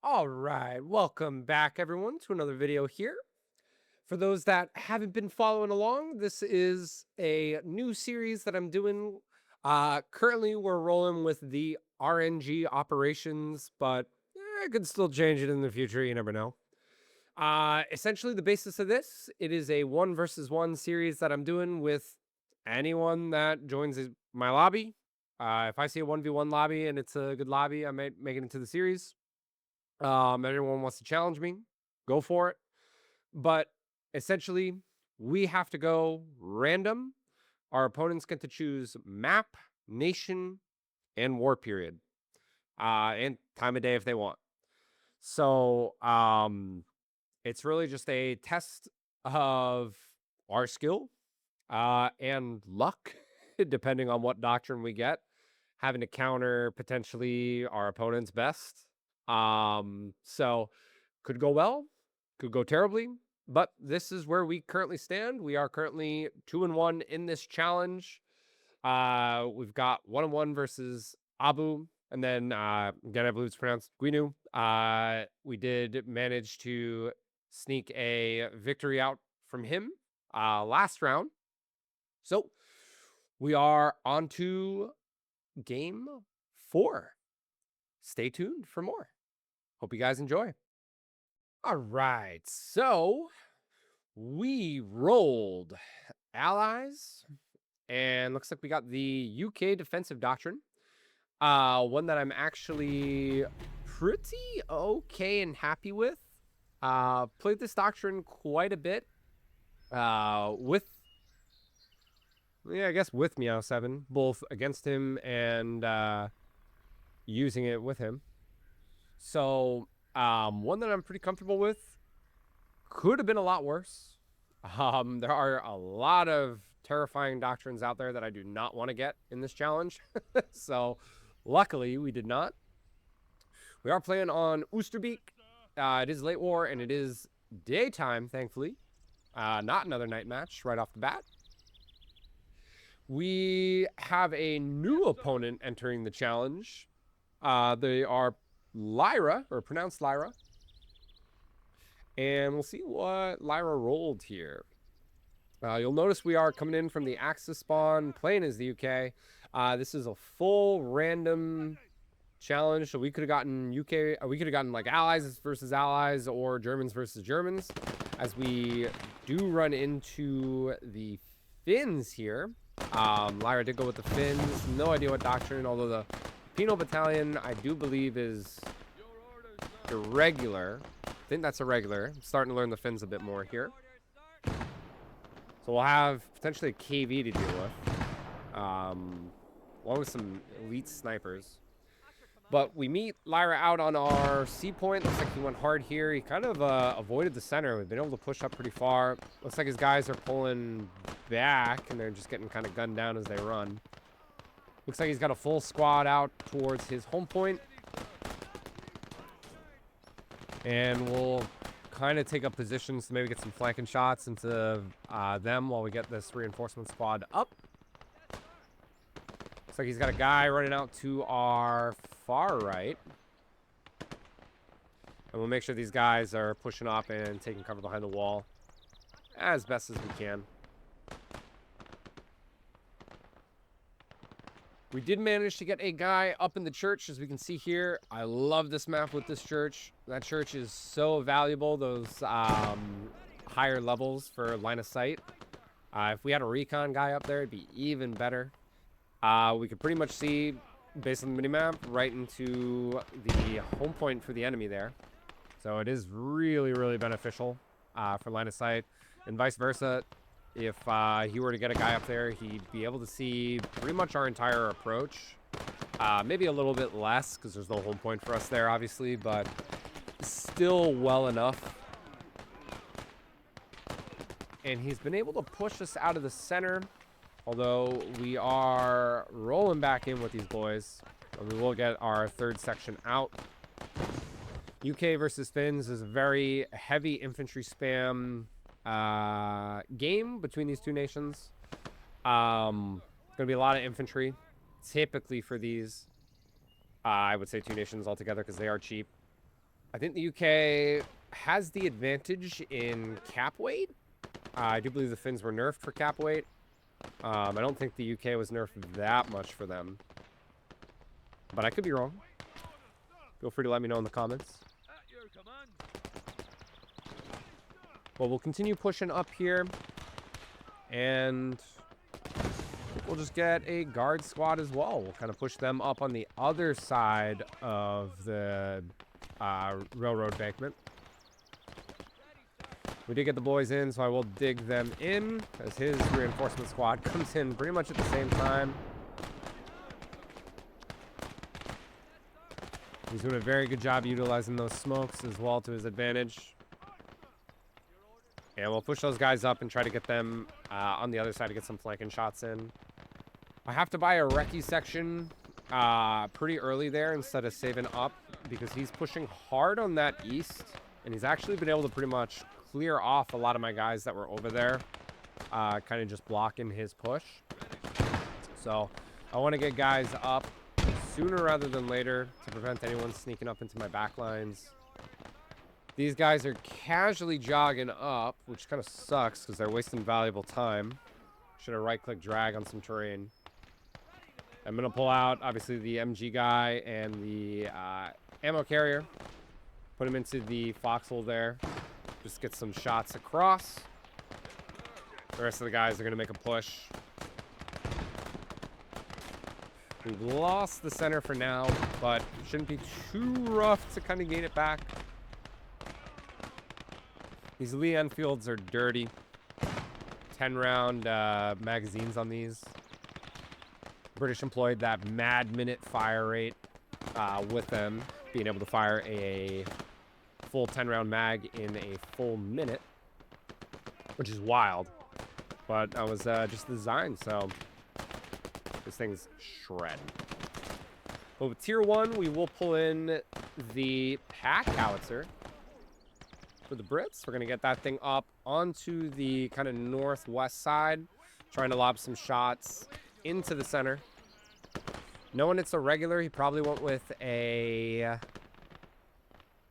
All right, welcome back everyone to another video here. For those that haven't been following along, this is a new series that I'm doing. Currently, we're rolling with the RNG Operations, but I could still change it in the future. You never know. Essentially, the basis of this, it is a one versus one series that I'm doing with anyone that joins my lobby. If I see a 1v1 lobby and it's a good lobby, I might make it into the series. Everyone wants to challenge me, go for it. But essentially, we have to go random. Our opponents get to choose map, nation, and war period, and time of day if they want. So it's really just a test of our skill and luck, depending on what doctrine we get, having to counter potentially our opponent's best. So could go well, could go terribly, but this is where we currently stand. We are currently 2-1 in this challenge. We've got 1-1 versus Abu, and then again, I believe it's pronounced Guinu. We did manage to sneak a victory out from him last round. So we are on to game 4. Stay tuned for more. Hope you guys enjoy. All right, so we rolled allies, and looks like we got the UK defensive doctrine. One that I'm actually pretty okay and happy with. Played this doctrine quite a bit. With I guess with Meow7, both against him and using it with him. So one that I'm pretty comfortable with. Could have been a lot worse. There are a lot of terrifying doctrines out there that I do not want to get in this challenge. So luckily we did not. We are playing on Oosterbeek. It is late war and it is daytime, thankfully. Not another night match right off the bat. We have a new opponent entering the challenge. They are Lyra, or pronounced Lyra. And we'll see what Lyra rolled here. You'll notice we are coming in from the Axis spawn, playing as the UK. This is a full random challenge, so we could have gotten UK, we could have gotten like allies versus allies or Germans versus Germans. As we do run into the Finns here. Lyra did go with the Finns. No idea what doctrine, although the Penal Battalion, I do believe, is irregular. I think that's a regular. I'm starting to learn the Finns a bit more here. So we'll have potentially a KV to deal with. Along with some elite snipers. But we meet Lyra out on our C point. Looks like he went hard here. He kind of avoided the center. We've been able to push up pretty far. Looks like his guys are pulling back, and they're just getting kind of gunned down as they run. Looks like he's got a full squad out towards his home point. And we'll kind of take up positions to maybe get some flanking shots into them while we get this reinforcement squad up. Looks like he's got a guy running out to our far right. And we'll make sure these guys are pushing up and taking cover behind the wall as best as we can. We did manage to get a guy up in the church, as we can see here. I love this map with this church. That church is so valuable, those higher levels for line of sight. If we had a recon guy up there, it'd be even better. We could pretty much see, based on the minimap, right into the home point for the enemy there. So it is really, really beneficial for line of sight, and vice versa. If he were to get a guy up there, he'd be able to see pretty much our entire approach. Maybe a little bit less, because there's no home point for us there, obviously, but still well enough. And he's been able to push us out of the center, although we are rolling back in with these boys. And we will get our third section out. UK versus Finns is a very heavy infantry spam game between these two nations. Gonna be a lot of infantry typically for these. I would say two nations altogether because they are cheap. I think the UK has the advantage in cap weight. I do believe the Finns were nerfed for cap weight. I don't think the UK was nerfed that much for them. But I could be wrong. Feel free to let me know in the comments. Well, we'll continue pushing up here. And we'll just get a guard squad as well. We'll kind of push them up on the other side of the railroad embankment. We did get the boys in, so I will dig them in as his reinforcement squad comes in pretty much at the same time. He's doing a very good job utilizing those smokes as well to his advantage. And we'll push those guys up and try to get them on the other side to get some flanking shots in. I have to buy a recce section pretty early there instead of saving up because he's pushing hard on that east. And he's actually been able to pretty much clear off a lot of my guys that were over there, kind of just blocking his push. So I want to get guys up sooner rather than later to prevent anyone sneaking up into my back lines. These guys are casually jogging up, which kind of sucks because they're wasting valuable time. Should have right-click drag on some terrain. I'm going to pull out, obviously, the MG guy and the ammo carrier. Put him into the foxhole there. Just get some shots across. The rest of the guys are going to make a push. We've lost the center for now, but it shouldn't be too rough to kind of gain it back. These Lee Enfields are dirty. 10-round magazines on these. British employed that mad minute fire rate with them being able to fire a full 10-round mag in a full minute, which is wild. But that was just designed, so this thing's shredding. But with tier 1, we will pull in the pack howitzer for the Brits. We're going to get that thing up onto the kind of northwest side, trying to lob some shots into the center. Knowing it's a regular, he probably went with a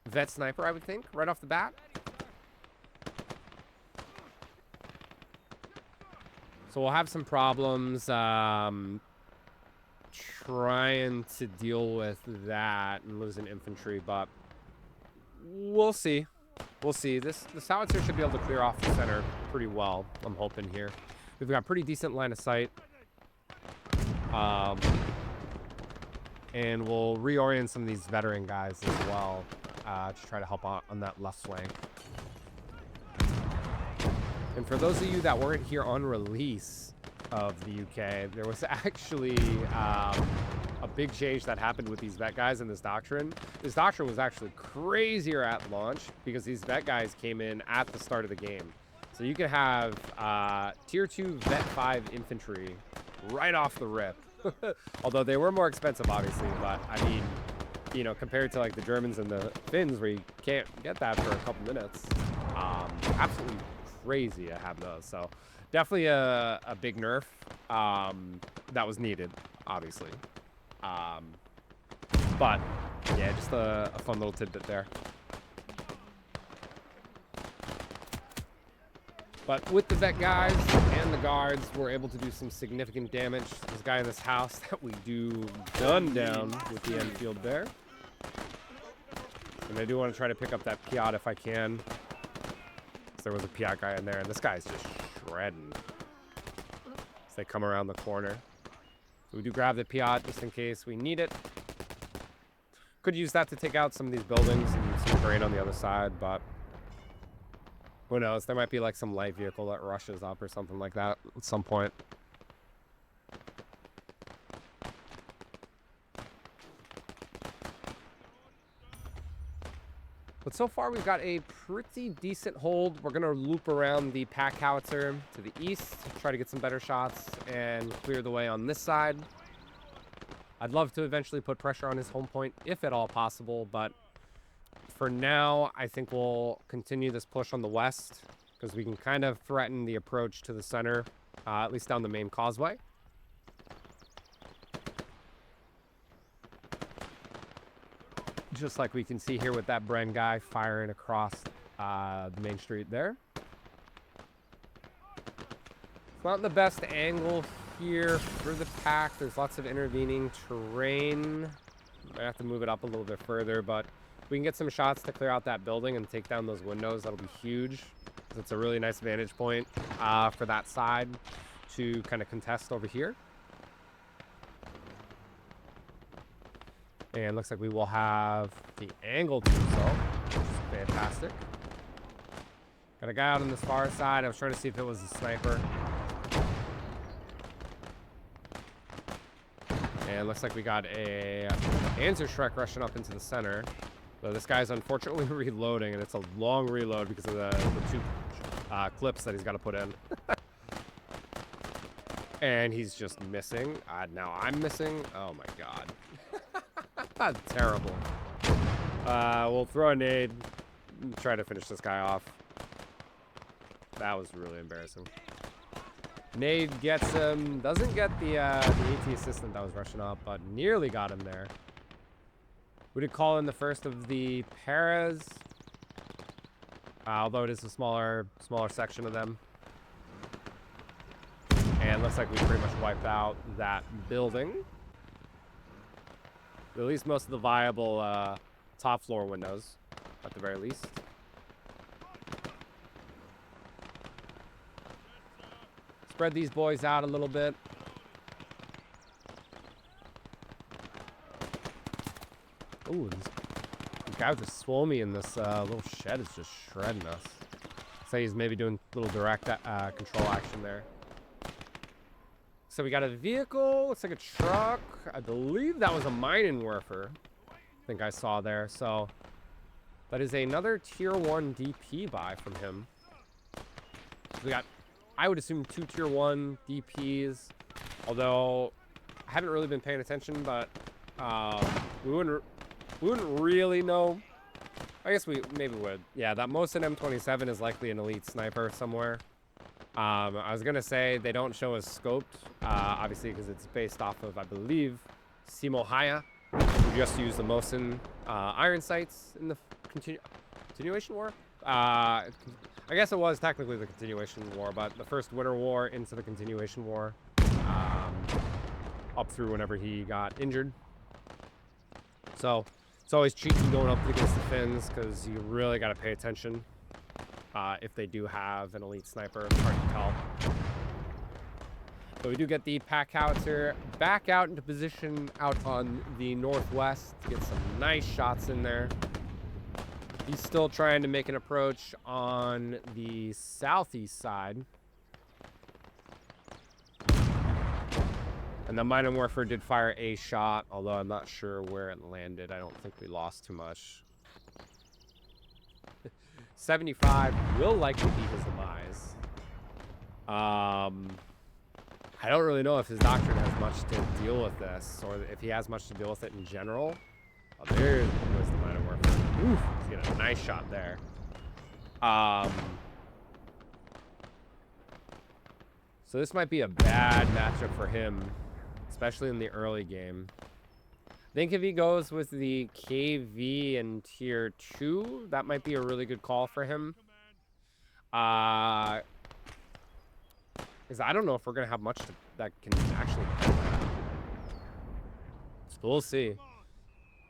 vet sniper, I would think, right off the bat. So we'll have some problems trying to deal with that and losing infantry, but we'll see. We'll see. This howitzer should be able to clear off the center pretty well, I'm hoping here. We've got pretty decent line of sight. And we'll reorient some of these veteran guys as well to try to help out on that left flank. And for those of you that weren't here on release of the UK, there was actually a big change that happened with these vet guys in this doctrine. This doctrine was actually crazier at launch because these vet guys came in at the start of the game. So you could have tier 2 vet 5 infantry right off the rip. Although they were more expensive, obviously, but I mean, you know, compared to like the Germans and the Finns where you can't get that for a couple minutes, absolutely crazy to have those. So definitely a big nerf that was needed, obviously. But yeah, just a fun little tidbit there. But with the vet guys and the guards, we're able to do some significant damage. This guy in this house that we do gun down with the Enfield there. And I do want to try to pick up that Piat if I can. So there was a Piat guy in there, and this guy's just shredding as they come around the corner. So we do grab the Piat just in case we need it. Could use that to take out some of these buildings and some terrain on the other side, but who knows? There might be like some light vehicle that rushes up or something like that at some point. But so far we've got a pretty decent hold. We're going to loop around the pack howitzer to the east, try to get some better shots and clear the way on this side. I'd love to eventually put pressure on his home point if at all possible, but for now, I think we'll continue this push on the west because we can kind of threaten the approach to the center, at least down the main causeway. just like we can see here with that Bren guy firing across the main street there. It's not the best angle here for the pack. There's lots of intervening terrain. Might have to move it up a little bit further, but if we can get some shots to clear out that building and take down those windows, that'll be huge. It's a really nice vantage point for that side to kind of contest over here. And looks like we will have the angle to do so, which is fantastic. Got a guy out on this far side. I was trying to see if it was a sniper. And looks like we got a Panzer Shrek rushing up into the center. So this guy's unfortunately reloading, and it's a long reload because of the two clips that he's got to put in. And he's just missing. Now I'm missing. Oh my god. Terrible. We'll throw a nade and try to finish this guy off. That was really embarrassing. Nade gets him. Doesn't get the AT assistant that was rushing up, but nearly got him there. We did call in the first of the paras, although it is a smaller section of them. And looks like we pretty much wiped out that building. At least most of the viable top floor windows, at the very least. Spread these boys out a little bit. Ooh, this guy with the Swomey in this little shed is just shredding us. So he's maybe doing a little direct control action there. So we got a vehicle, looks like a truck. I believe that was a mining werfer. I think I saw there. So that is another tier 1 DP buy from him. So we got, I would assume, 2 tier 1 DPs. Although I haven't really been paying attention, but we wouldn't really know. I guess we maybe would. Yeah, that Mosin M27 is likely an elite sniper somewhere. I was gonna say they don't show us scoped, obviously because it's based off of, I believe, Simo Haya, who just used the Mosin iron sights in the continuation war. I guess it was technically the continuation war, but the first winter war into the continuation war, up through whenever he got injured. So it's always cheeky going up against the Finns because you really got to pay attention. If they do have an elite sniper, it's hard to tell. But we do get the pack howitzer back out into position out on the northwest to get some nice shots in there. He's still trying to make an approach on the southeast side. And the Mining Warfare did fire a shot, although I'm not sure where it landed. I don't think we lost too much. 75 will likely be his demise. I don't really know if his doctrine has much to deal with this, or if he has much to deal with it in general. Oh, there's the Mining Warfare. Ooh, he's getting a nice shot there. So this might be a bad matchup for him, especially in the early game. I think if he goes with the KV in tier 2, that might be a really good call for him. Because I don't know if we're going to have much that can actually do that. So we'll see.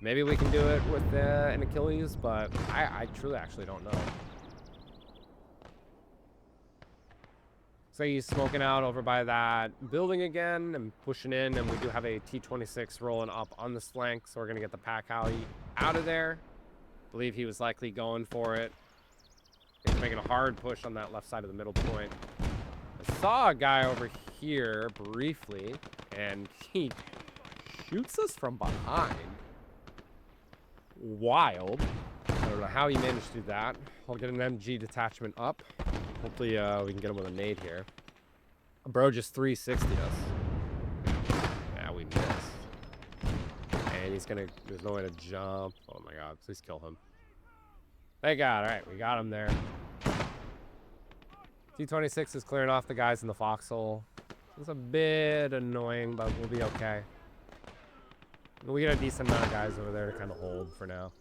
Maybe we can do it with an Achilles, but I truly actually don't know. So he's smoking out over by that building again and pushing in, and we do have a T-26 rolling up on this flank, so we're going to get the pack Howie out of there. I believe he was likely going for it. He's making a hard push on that left side of the middle point. I saw a guy over here briefly, and he shoots us from behind. Wild. I don't know how he managed to do that. I'll get an MG detachment up. Hopefully we can get him with a nade here. Bro just 360'd us. Yeah, we missed. And he's gonna, there's no way to jump. Oh my god, please kill him. Thank god, alright, we got him there. T-26 is clearing off the guys in the foxhole. It's a bit annoying, but we'll be okay. We get a decent amount of guys over there to kind of hold for now.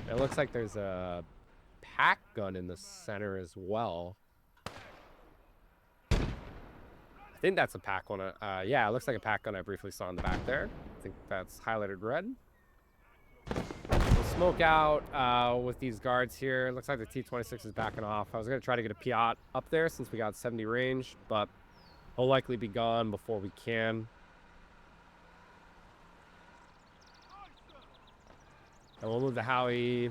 It looks like there's a pack gun in the center as well. I think that's a pack one. Yeah, it looks like a pack gun I briefly saw in the back there. I think that's highlighted red. We'll smoke out with these guards here. Looks like the T-26 is backing off. I was going to try to get a Piat up there since we got 70 range, but he'll likely be gone before we can. And we'll move the Howie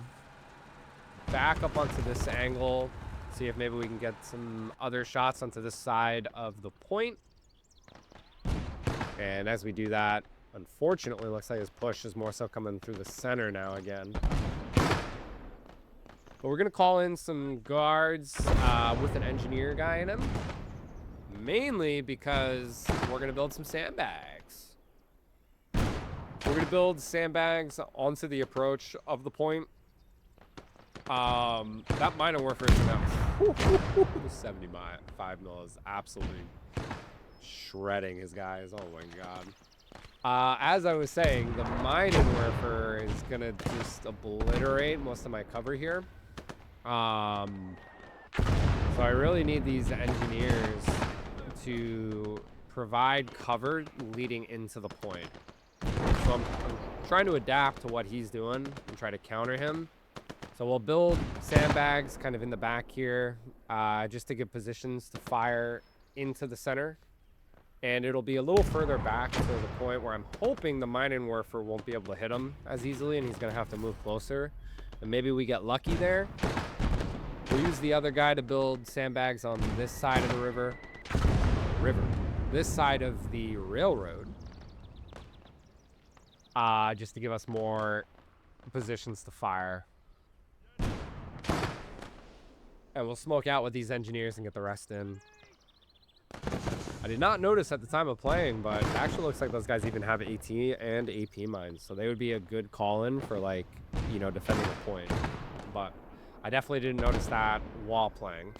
back up onto this angle. See if maybe we can get some other shots onto this side of the point. And as we do that, unfortunately, looks like his push is more so coming through the center now again. But we're going to call in some guards with an engineer guy in him. Mainly because we're going to build some sandbags. We're going to build sandbags onto the approach of the point. That minor warfare is now. The 75 mil is absolutely shredding his guys. Oh my god. As I was saying, the mining warfare is gonna just obliterate most of my cover here. So I really need these engineers to provide cover leading into the point. So I'm trying to adapt to what he's doing and try to counter him. So we'll build sandbags kind of in the back here, just to get positions to fire into the center. And it'll be a little further back to the point where I'm hoping the mining warfare won't be able to hit him as easily, and he's going to have to move closer. And maybe we get lucky there. We'll use the other guy to build sandbags on this side of the river. This side of the railroad. Just to give us more positions to fire. And we'll smoke out with these engineers and get the rest in. I did not notice at the time of playing, but it actually looks like those guys even have AT and AP mines. So they would be a good call-in for, like, you know, defending a point. But I definitely didn't notice that while playing.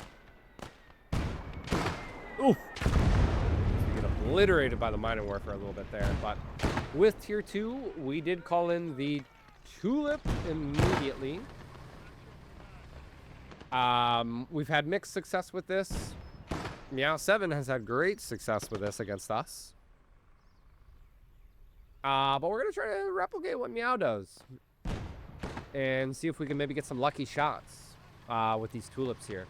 Ooh! We get obliterated by the mining warfare a little bit there. But with Tier 2, we did call in the Tulip immediately. We've had mixed success with this. Meow 7 has had great success with this against us. But we're going to try to replicate what Meow does. And see if we can maybe get some lucky shots with these tulips here.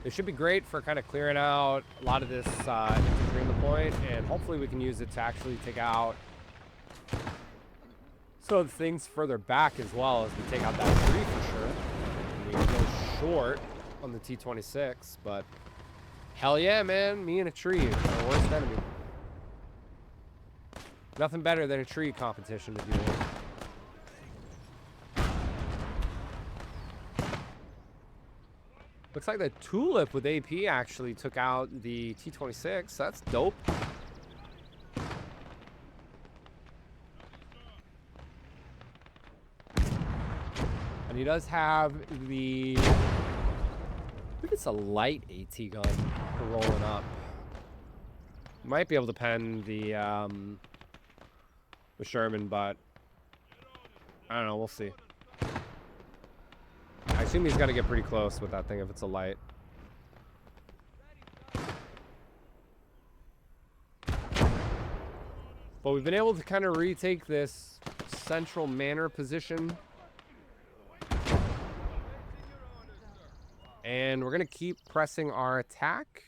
It should be great for kind of clearing out a lot of this infantry in the point. And hopefully we can use it to actually take out some of the things further back as well as we take out that tree for sure. We can go short on the T-26, but hell yeah, man, me and a tree is our worst enemy. Nothing better than a tree competition to deal with. Looks like the Tulip with AP actually took out the T-26. That's dope. And he does have the... I think it's a light AT gun rolling up. Might be able to pen the Sherman, but I don't know. We'll see. I assume he's got to get pretty close with that thing if it's a light. But we've been able to kind of retake this central manor position. And we're going to keep pressing our attack.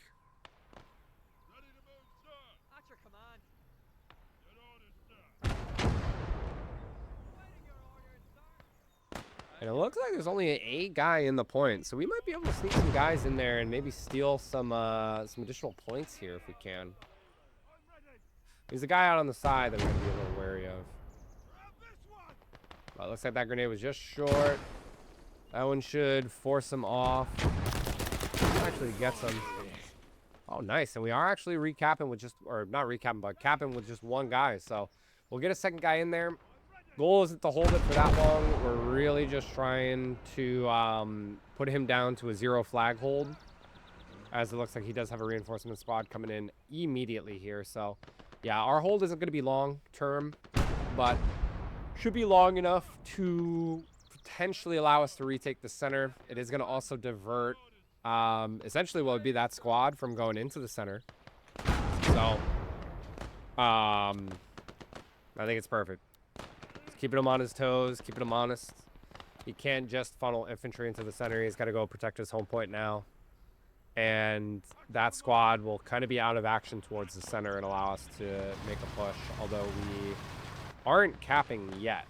And it looks like there's only a guy in the point. So we might be able to sneak some guys in there and maybe steal some additional points here if we can. There's a guy out on the side that we're going to be a little wary of. But it looks like that grenade was just short. That one should force him off. Actually gets him. Oh, nice. And we are actually recapping with just, or not recapping, but capping with just one guy. So we'll get a second guy in there. Goal isn't to hold it for that long. We're really just trying to put him down to a 0 flag hold. As it looks like he does have a reinforcement squad coming in immediately here. So, yeah, our hold isn't going to be long term. But Should be long enough to potentially allow us to retake the center. It is going to also divert essentially what would be that squad from going into the center. So, I think it's perfect. Just keeping him on his toes, keeping him honest. He can't just funnel infantry into the center. He's got to go protect his home point now. And that squad will kind of be out of action towards the center and allow us to make a push, although we aren't capping yet.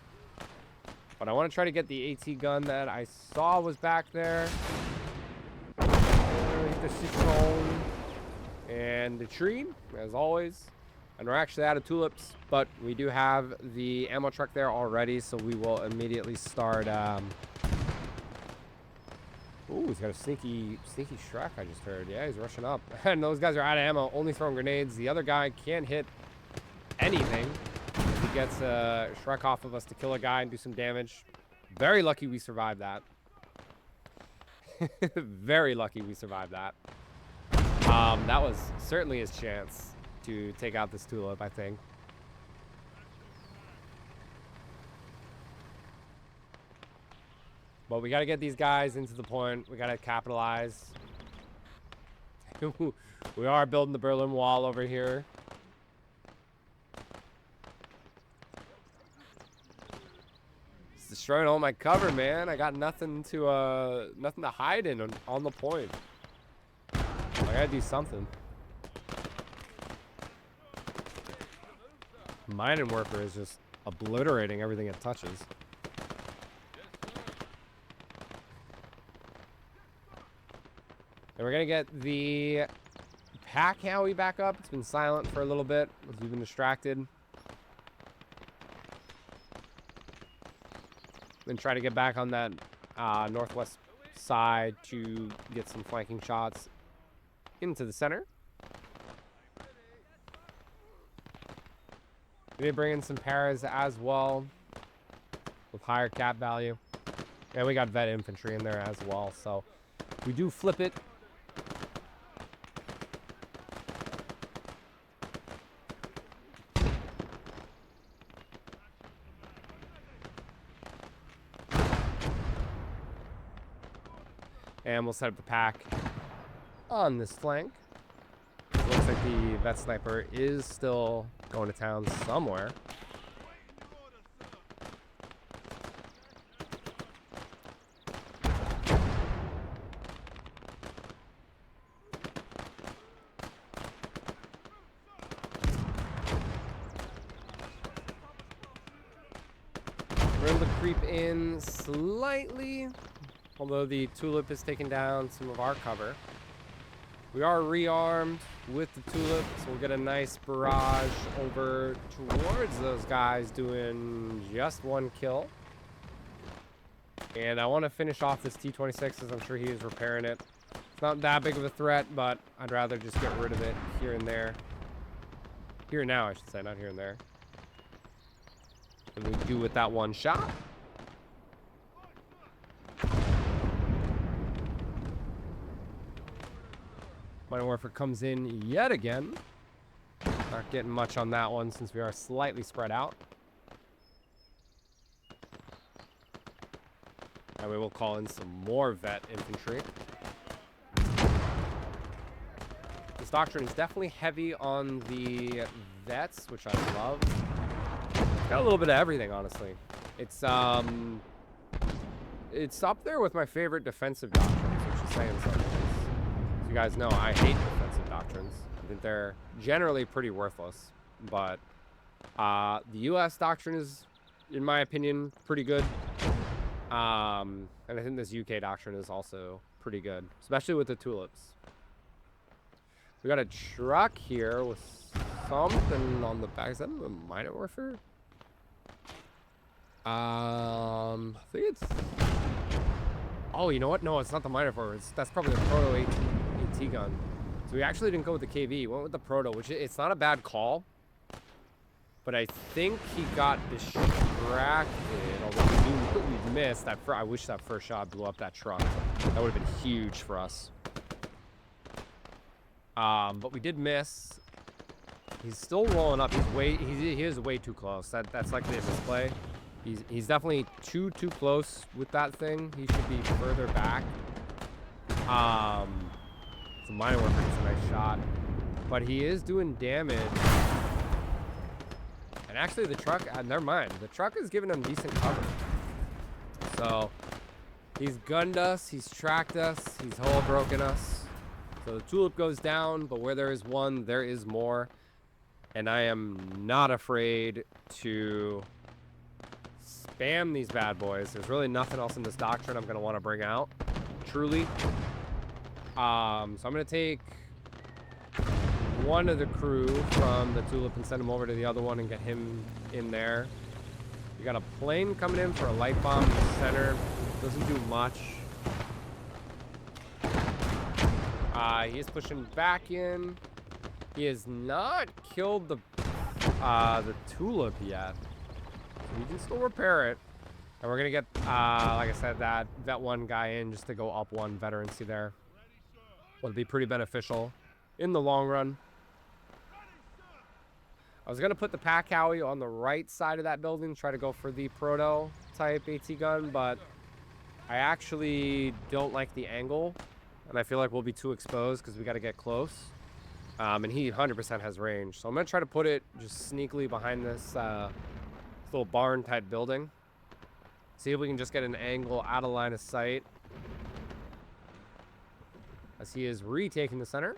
But I want to try to get the AT gun that I saw was back there. Hit the citron and the tree, as always. And we're actually out of tulips, but we do have the ammo truck there already, so we will immediately start. Ooh, he's got a sneaky Shrek, I just heard. Yeah, he's rushing up. And those guys are out of ammo, only throwing grenades. The other guy can't hit anything. He gets a Shrek off of us to kill a guy and do some damage. Very lucky we survived that. Very lucky we survived that. That was certainly his chance to take out this tulip, I think. But we got to get these guys into the point. We got to capitalize. We are building the Berlin Wall over here. It's destroying all my cover, man. I got nothing to hide in on the point. I gotta do something. Mining worker is just obliterating everything it touches. And we're gonna get the pack Howie back up. It's been silent for a little bit. We've been distracted. Then try to get back on that northwest side to get some flanking shots into the center. We did bring in some paras as well with higher cap value. And we got vet infantry in there as well. So we do flip it. And we'll set up the pack on this flank. It looks like the vet sniper is still going to town somewhere. We're able to creep in slightly, although the tulip has taken down some of our cover. We are rearmed with the tulip, so we'll get a nice barrage over towards those guys doing just one kill. And I want to finish off this T-26 as I'm sure he is repairing it. It's not that big of a threat, but I'd rather just get rid of it here and there. Here and now, I should say, not here and there. And we do with that one shot. Mining Warfare comes in yet again. Not getting much on that one since we are slightly spread out. And we will call in some more vet infantry. This doctrine is definitely heavy on the vets, which I love. It's got a little bit of everything, honestly. It's up there with my favorite defensive doctrines, which is saying something. As you guys know, I hate defensive doctrines. I think they're generally pretty worthless. But the U.S. doctrine is, in my opinion, pretty good. And I think this UK doctrine is also pretty good, especially with the tulips. We got a truck here with something on the back. Is that a Mining Warfare? I think it's... Oh, you know what? No, it's not the Mining Warfare. That's probably the Proto AT gun. So we actually didn't go with the KV. We went with the Proto, which it's not a bad call. But I think he got distracted. Although we missed that. I wish that first shot blew up that truck. That would have been huge for us. But we did miss. He's still rolling up. He is way too close. That's likely a misplay. He's definitely too close with that thing. He should be further back. It's a mine worker. It's a nice shot, but he is doing damage. And actually, the truck. Never mind. The truck is giving him decent cover. So he's gunned us. He's tracked us. He's hole broken us. So the tulip goes down, but where there is one, there is more. And I am not afraid to spam these bad boys. There's really nothing else in this doctrine I'm going to want to bring out, truly. So I'm going to take one of the crew from the tulip and send him over to the other one and get him in there. We got a plane coming in for a light bomb in the center. Doesn't do much. He is pushing back in. He has not killed the tulip yet. So we can still repair it. And we're going to get, like I said, that vet one guy in just to go up one veterancy there. Would be pretty beneficial in the long run. I was going to put the Pack Howie on the right side of that building, try to go for the proto-type AT gun, but I actually don't like the angle, and I feel like we'll be too exposed because we got to get close. And he 100% has range, so I'm going to try to put it just sneakily behind this little barn-type building. See if we can just get an angle out of line of sight. As he is retaking the center.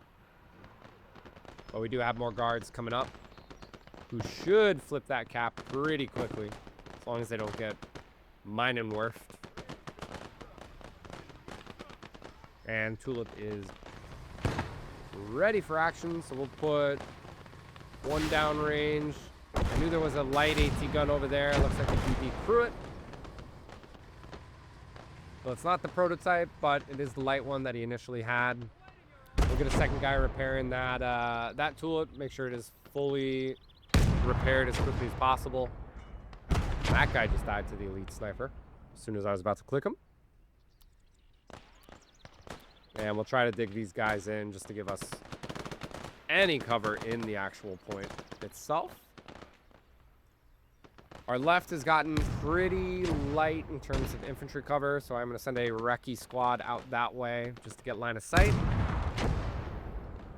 But we do have more guards coming up who should flip that cap pretty quickly, as long as they don't get mine and worfed. And tulip is ready for action, so we'll put one downrange. I knew there was a light AT gun over there. Looks like we can decrew it. So it's not the prototype, but it is the light one that he initially had. We'll get a second guy repairing that tulip. Make sure it is fully repaired as quickly as possible. That guy just died to the elite sniper as soon as I was about to click him. And we'll try to dig these guys in just to give us any cover in the actual point itself. Our left has gotten pretty light in terms of infantry cover, so I'm going to send a recce squad out that way just to get line of sight.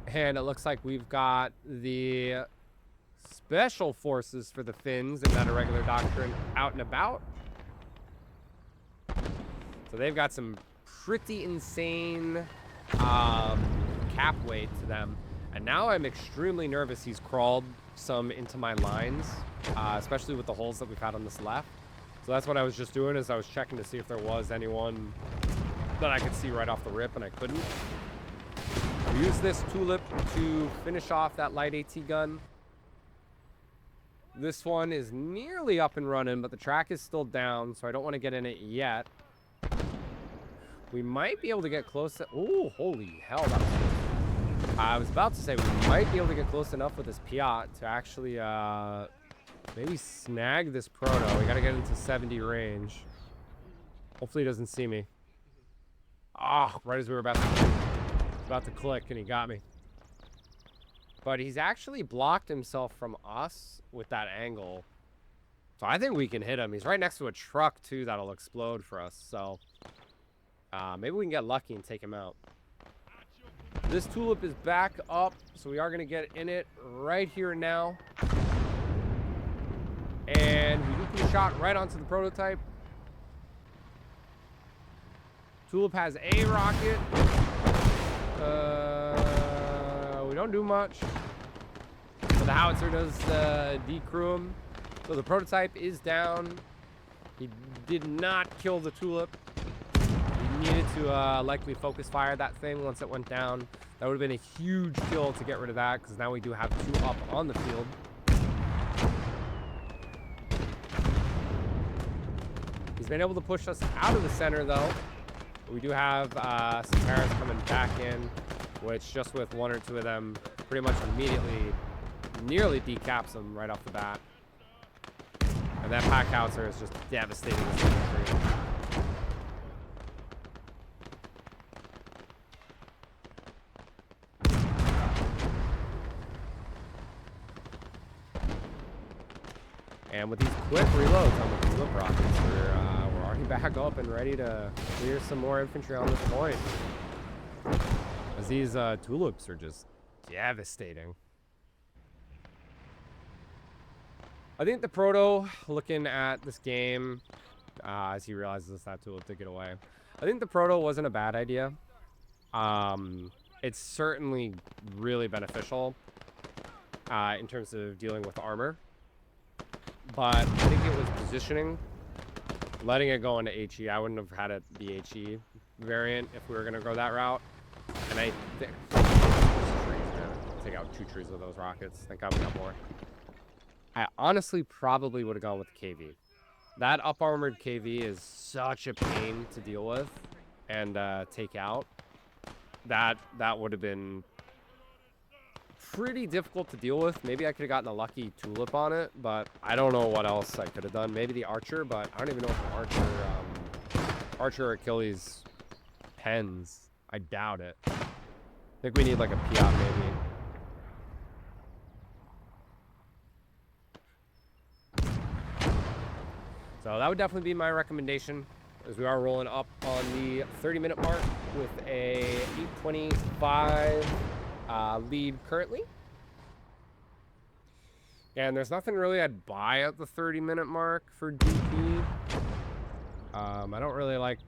And it looks like we've got the special forces for the Finns and that irregular doctrine out and about. So they've got some pretty insane cap weight to them. And now I'm extremely nervous he's crawled some into my lines, especially with the holes that we've had on this left. So that's what I was just doing, is I was checking to see if there was anyone that I could see right off the rip, and I couldn't. We use this tulip to finish off that light AT gun. This one is nearly up and running, but the track is still down, so I don't want to get in it yet. We might be able to get close to... Oh, holy hell, that was good. I was about to say we might be able to get close enough with this Piat to actually maybe snag this proto. We got to get into 70 range. Hopefully he doesn't see me. Ah, right as we were about to click, and he got me. But he's actually blocked himself from us with that angle. So I think we can hit him. He's right next to a truck, too, that'll explode for us. So maybe we can get lucky and take him out. This tulip is back up, so we are going to get in it right here now. And we do put a shot right onto the prototype. Tulip has a rocket. We don't do much. So the howitzer does decrew him. So the prototype is down. He did not kill the tulip. He needed to likely focus fire that thing once it went down. That would have been a huge kill to get rid of that, because now we do have two up on the field. He's been able to push us out of the center, though. We do have some Paras coming back in, which just with one or two of them pretty much immediately nearly decaps them right off the bat. And that pack howitzer is just devastating this infantry. And with these quick reloads on the tulip rockets. We're already back up and ready to clear some more infantry on this point. As these tulips are just devastating. I think the Proto, looking at this game, as he realizes that tulip to get away, I think the Proto wasn't a bad idea. It's certainly really beneficial in terms of dealing with armor. But I think it was positioning. Letting it go into HE, I wouldn't have had it be HE variant if we were going to go that route. And I think... Take out 2 trees with those rockets. Thank God we got more. I honestly probably would have gone with the KV. That up-armored KV is such a pain to deal with and take out. That would have been pretty difficult to deal with. Maybe I could have gotten a lucky tulip on it, but I don't know what else I could have done. Maybe the archer, but I don't even know if the archer Achilles pens. I doubt it. I think we need like a Piot maybe. So that would definitely be my recommendation, as we are rolling up on the 30-minute mark with a 8:25 lead currently. And there's nothing really I'd buy at the 30-minute mark for DP. I don't really like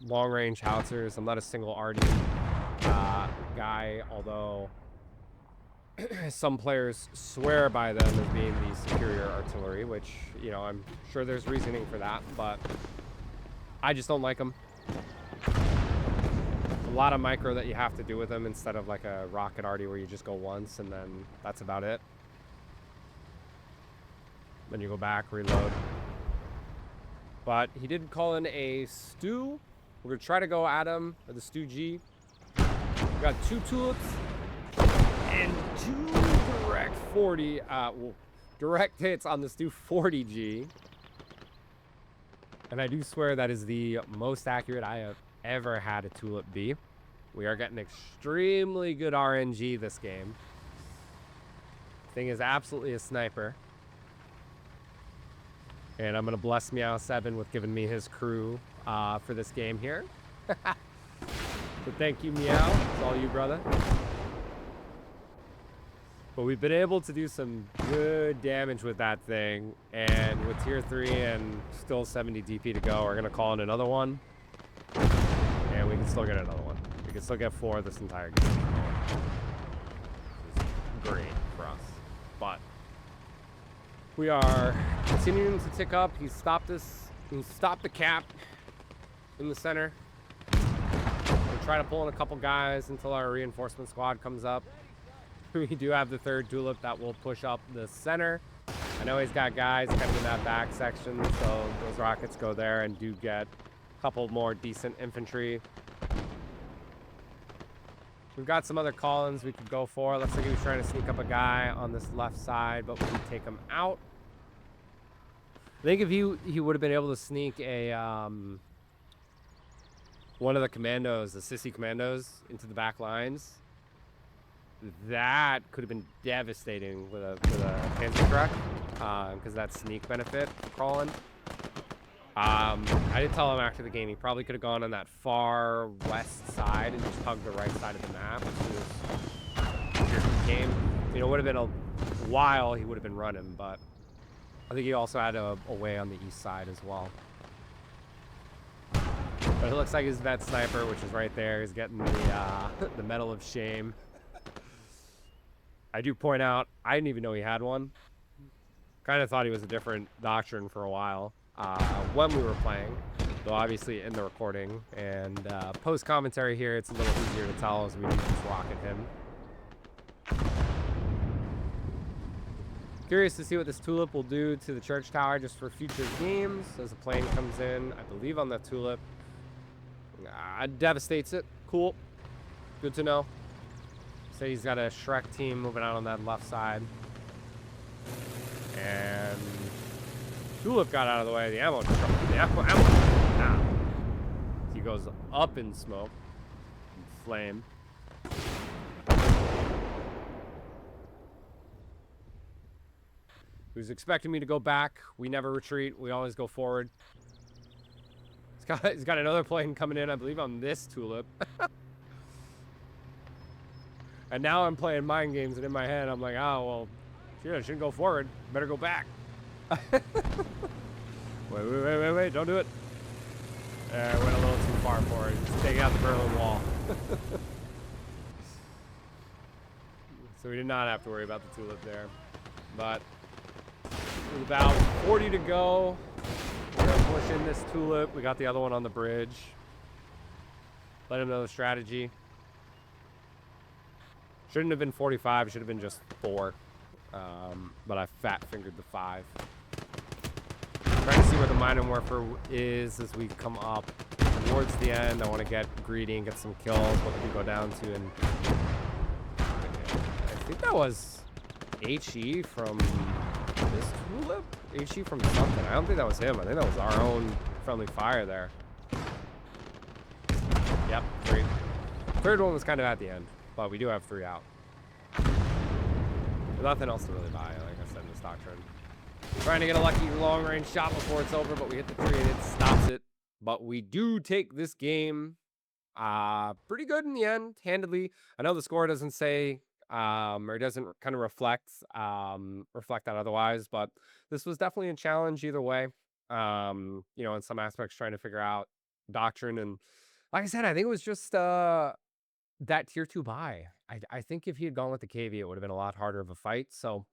long-range howitzers. I'm not a single RD guy, although some players swear by them as being the superior artillery, which, you know, I'm sure there's reasoning for that, but I just don't like them. A lot of micro that you have to do with them instead of like a rocket arty where you just go once and then that's about it. Then you go back, reload. But he did call in a stew. We're gonna try to go at him, or the stew G. We got 2 tulips and 2 direct 40, direct hits on the stew 40G. And I do swear that is the most accurate I have ever had a tulip be. We are getting extremely good RNG this game. Thing is absolutely a sniper. And I'm going to bless Meow7 with giving me his crew for this game here. So thank you, Meow. It's all you, brother. But we've been able to do some good damage with that thing. And with tier 3 and still 70 DP to go, we're going to call in another one. And we can still get another one. We can still get 4 this entire game. Which is great for us. But we are continuing to tick up. He stopped us. He stopped the cap in the center. We'll try to pull in a couple guys until our reinforcement squad comes up. We do have the 3rd tulip that will push up the center. I know he's got guys kind of in that back section, so those rockets go there and do get a couple more decent infantry. We've got some other call-ins we could go for. Looks like he was trying to sneak up a guy on this left side, but we can take him out. I think if he would have been able to sneak a one of the commandos, the sissy commandos, into the back lines, that could have been devastating with a Panzer truck, because that sneak benefit crawling. I did tell him after the game he probably could have gone on that far west side and just hugged the right side of the map. The game, you know, would have been a while he would have been running, but I think he also had a way on the east side as well. But it looks like his vet sniper, which is right there, is getting the Medal of Shame. I do point out, I didn't even know he had one. Kind of thought he was a different doctrine for a while when we were playing, though obviously in the recording. And post commentary here, it's a little easier to tell as we do just rocket him. Curious to see what this tulip will do to the church tower just for future games as the plane comes in, I believe on the tulip. Devastates it. Cool. Good to know. So he's got a Shrek team moving out on that left side. And tulip got out of the way. The ammo truck. The ammo now. He goes up in smoke and flame. He was expecting me to go back. We never retreat. We always go forward. He's got another plane coming in, I believe, on this tulip. And now I'm playing mind games, and in my head, I'm like, oh, well, shit, I shouldn't go forward. Better go back. Wait, don't do it. I went a little too far for it. Just taking out the Berlin Wall. So we did not have to worry about the tulip there. But with about 40 to go, we're going to push in this tulip. We got the other one on the bridge. Let him know the strategy. Shouldn't have been 45. Should have been just 4. But I fat-fingered the 5. Trying to see where the mine and morpher is as we come up towards the end. I want to get greedy and get some kills. What did we go down to? And I think that was HE from this tulip? HE from something. I don't think that was him. I think that was our own friendly fire there. Yep, 3. Third one was kind of at the end, but we do have 3 out. There's nothing else to really buy, like I said, in this doctrine. Trying to get a lucky long-range shot before it's over, but we hit the tree and it stops it. But we do take this game pretty good in the end, handedly. I know the score doesn't say, or doesn't kind of reflect that otherwise, but this was definitely a challenge either way. You know, in some aspects, trying to figure out doctrine. And like I said, I think it was just that tier 2 buy. I think if he had gone with the KV, it would have been a lot harder of a fight. So,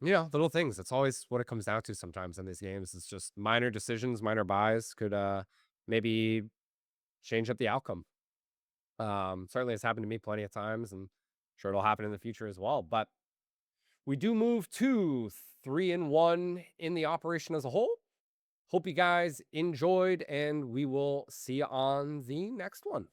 you know, little things. That's always what it comes down to sometimes in these games. It's just minor decisions, minor buys could maybe change up the outcome. Certainly it's happened to me plenty of times, and I'm sure it'll happen in the future as well. But we do move to 3-1 in the operation as a whole. Hope you guys enjoyed, and we will see you on the next one.